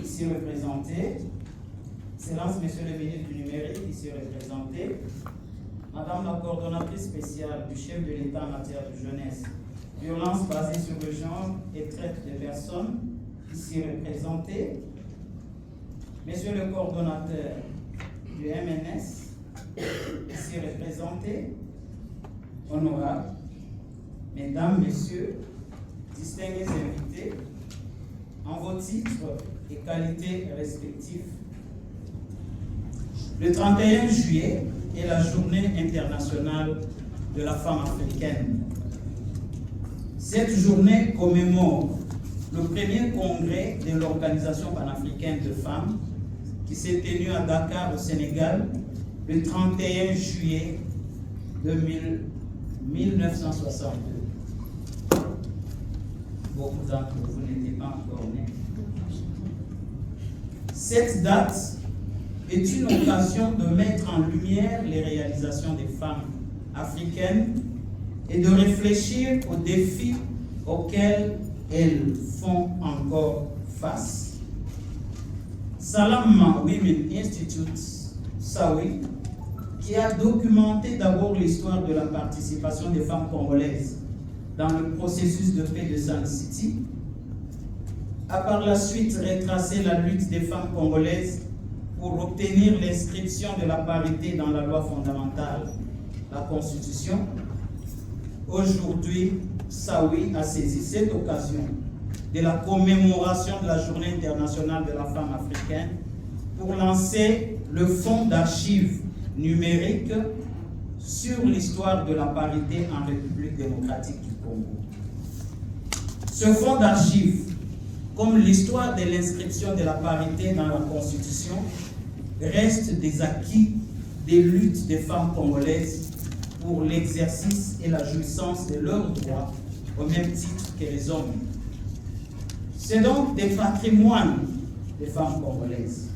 ici représentés. Excellence, Monsieur le ministre du Numérique, ici représenté. Madame la coordonnatrice spéciale du chef de l'État en matière de jeunesse, violence basée sur le genre et traite de personnes, ici représentée. Monsieur le coordonnateur du MNS, ici représenté. Honorables, Mesdames, Messieurs, distingués invités, en vos titres et qualités respectifs, le 31 juillet est la journée internationale de la femme africaine. Cette journée commémore le premier congrès de l'Organisation panafricaine de femmes qui s'est tenu à Dakar au Sénégal le 31 juillet 1962. Beaucoup d'entre vous n'étaient pas encore nés. Cette date est une occasion de mettre en lumière les réalisations des femmes africaines et de réfléchir aux défis auxquels elles font encore face. Salama Women Institute, SAWI, qui a documenté d'abord l'histoire de la participation des femmes congolaises dans le processus de paix de Sun City, a par la suite retracé la lutte des femmes congolaises pour obtenir l'inscription de la parité dans la loi fondamentale, la Constitution. Aujourd'hui, SAWI a saisi cette occasion de la commémoration de la Journée internationale de la femme africaine pour lancer le fonds d'archives numériques sur l'histoire de la parité en République démocratique du Congo. Ce fonds d'archives, comme l'histoire de l'inscription de la parité dans la Constitution, reste des acquis des luttes des femmes congolaises pour l'exercice et la jouissance de leurs droits au même titre que les hommes. C'est donc des patrimoines des femmes congolaises.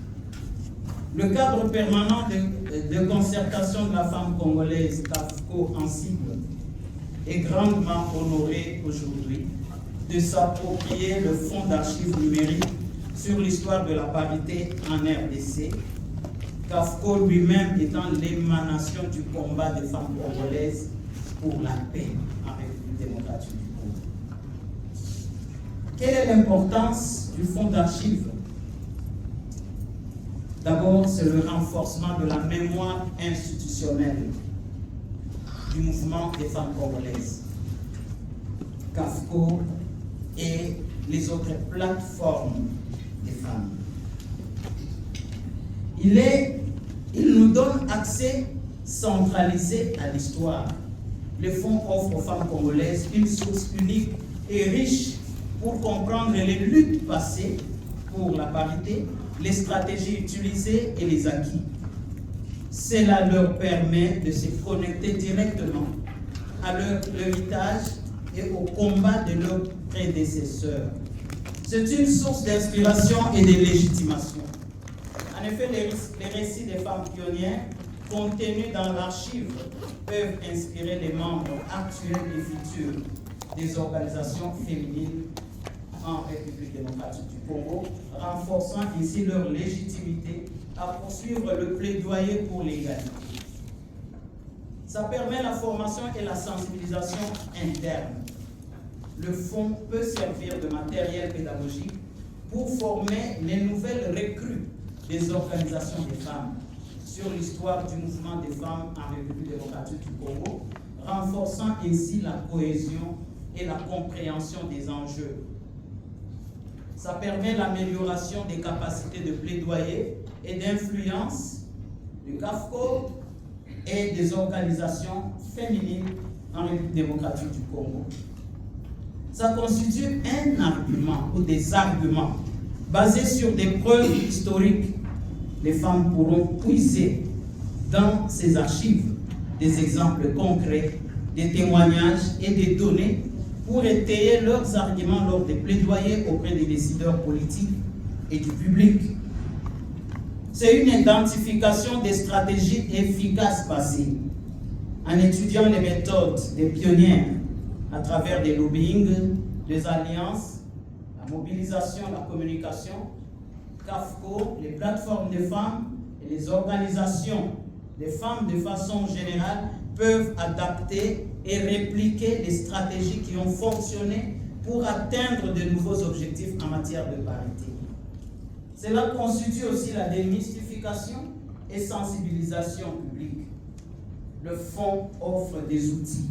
Le cadre permanent de concertation de la femme congolaise, CAFCO en cible, est grandement honoré aujourd'hui de s'approprier le fonds d'archives numériques sur l'histoire de la parité en RDC, CAFCO lui-même étant l'émanation du combat des femmes congolaises pour la paix en République démocratique du Congo. Quelle est l'importance du fonds d'archives? D'abord, c'est le renforcement de la mémoire institutionnelle du mouvement des femmes congolaises, CAFCO et les autres plateformes des femmes. Il nous donne accès centralisé à l'histoire. Le fonds offre aux femmes congolaises une source unique et riche pour comprendre les luttes passées pour la parité, les stratégies utilisées et les acquis. Cela leur permet de se connecter directement à leur héritage et au combat de leurs prédécesseurs. C'est une source d'inspiration et de légitimation. En effet, les récits des femmes pionnières contenus dans l'archive peuvent inspirer les membres actuels et futurs des organisations féminines en République démocratique du Congo, renforçant ainsi leur légitimité à poursuivre le plaidoyer pour l'égalité. Ça permet la formation et la sensibilisation interne. Le fonds peut servir de matériel pédagogique pour former les nouvelles recrues des organisations des femmes sur l'histoire du mouvement des femmes en République démocratique du Congo, renforçant ainsi la cohésion et la compréhension des enjeux. Ça permet l'amélioration des capacités de plaidoyer et d'influence du CAFCO et des organisations féminines en République démocratique du Congo. Ça constitue un argument ou des arguments basés sur des preuves historiques. Les femmes pourront puiser dans ces archives des exemples concrets, des témoignages et des données pour étayer leurs arguments lors des plaidoyers auprès des décideurs politiques et du public. C'est une identification des stratégies efficaces passées en étudiant les méthodes des pionnières à travers des lobbying, des alliances, la mobilisation, la communication, CAFCO, les plateformes de femmes et les organisations des femmes de façon générale peuvent adapter et répliquer les stratégies qui ont fonctionné pour atteindre de nouveaux objectifs en matière de parité. Cela constitue aussi la démystification et sensibilisation publique. Le fonds offre des outils,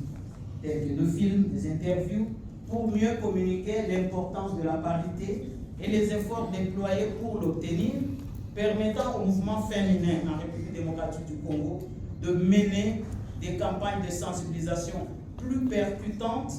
tels que des films, des interviews, pour mieux communiquer l'importance de la parité et les efforts déployés pour l'obtenir, permettant au mouvement féminin en République démocratique du Congo de mener des campagnes de sensibilisation plus percutantes